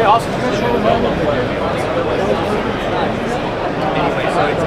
awesome. Anyway, so it's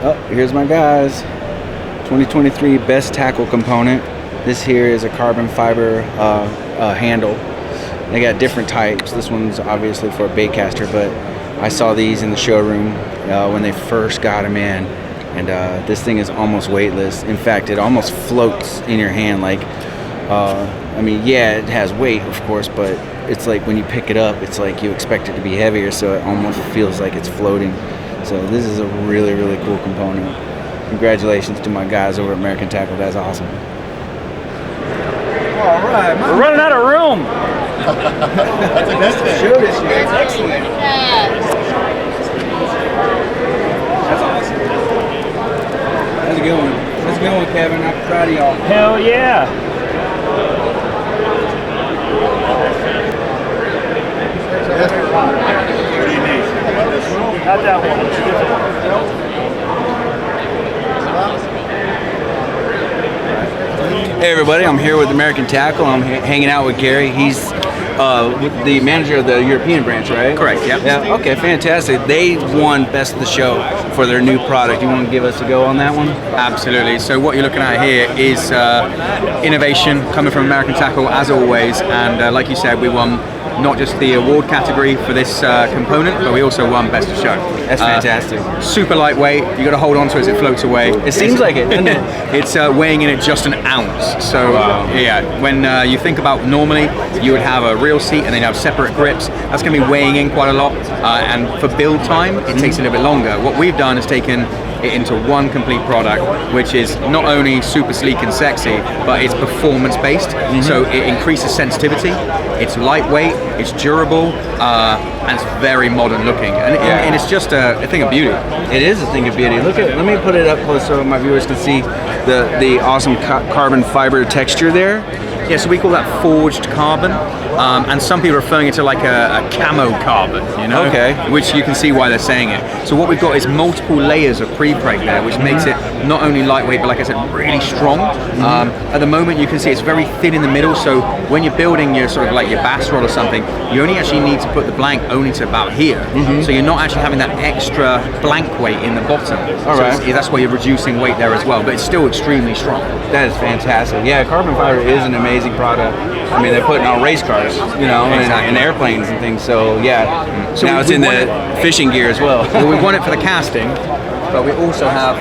Oh, here's my guys. 2023 best tackle component. This here is a carbon fiber handle. They got different types. This one's obviously for a bait caster, but I saw these in the showroom when they first got them in, and this thing is almost weightless. In fact, it almost floats in your hand. Like, I mean, yeah, it has weight, of course, but it's like when you pick it up, it's like you expect it to be heavier, so it almost feels like it's floating. So this is a really, really cool component. Congratulations to my guys over at American Tackle. That's awesome. All right, we're running out of room. that's a good thing. Show this year. It's excellent. That's awesome. That's a good one. That's a good one, Kevin. I'm proud of y'all. Hell yeah. What do you need? Not that one. It's a different one. Hey everybody, I'm here with American Tackle. I'm hanging out with Gary. He's the manager of the European branch, right? Correct, yep. Yeah. Okay, fantastic. They won Best of the Show for their new product. You want to give us a go on that one? Absolutely. So what you're looking at here is innovation coming from American Tackle, as always. And like you said, we won not just the award category for this component, but we also won Best of Show. That's fantastic. Super lightweight. You got to hold on to it as it floats away. It seems like it, doesn't it? It's weighing in at just an ounce. So yeah, when you think about normally, you would have a real seat and then you have separate grips. That's going to be weighing in quite a lot. And for build time, it takes a little bit longer. What we've done is taken it into one complete product, which is not only super sleek and sexy, but it's performance based. So it increases sensitivity. It's lightweight, it's durable, and it's very modern looking. And it's just a thing of beauty. It is a thing of beauty. Look at. Let me put it up close so my viewers can see the awesome carbon fiber texture there. Yeah, so we call that forged carbon, and some people are referring it to like a camo carbon, you know? Okay. Which you can see why they're saying it. So what we've got is multiple layers of pre-preg there, which makes it not only lightweight, but like I said, really strong. At the moment, you can see it's very thin in the middle, so when you're building your sort of like your bass rod or something, you only actually need to put the blank only to about here. So you're not actually having that extra blank weight in the bottom. That's why you're reducing weight there as well, but it's still extremely strong. That is fantastic. Yeah, carbon fiber is an amazing product. I mean, they're putting out race cars, you know, and airplanes and things. So yeah, so now it's in the fishing gear as well. Well, we want it for the casting, but we also have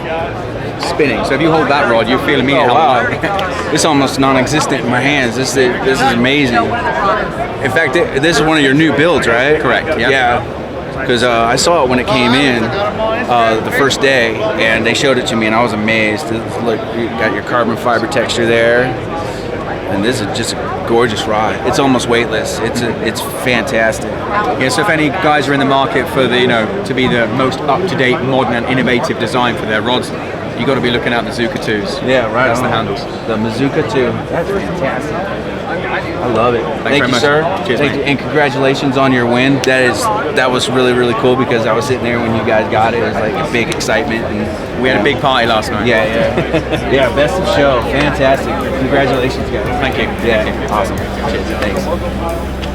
spinning. So if you hold that rod, you feel immediately how it's almost non-existent in my hands. This is amazing. In fact, this is one of your new builds, right? Correct. Yeah. Yeah. Because I saw it when it came in the first day, and they showed it to me, and I was amazed. Look, you got your carbon fiber texture there, and this is just a gorgeous rod. It's almost weightless. It's fantastic. Yeah. So if any guys are in the market for to be the most up-to-date, modern, and innovative design for their rods, you got to be looking at the Tsuka 2s. Yeah, right. That's the handles. The Mazuka 2. That's fantastic. I love it. Thank you, sir. Cheers, Thank you, and congratulations on your win. That was really, really cool because I was sitting there when you guys got it. It was like a big excitement, and we had a big party last night. Yeah, yeah. Best of show. Fantastic. Congratulations, guys. Thank you. Yeah, Thank you. awesome. Cheers. Thanks.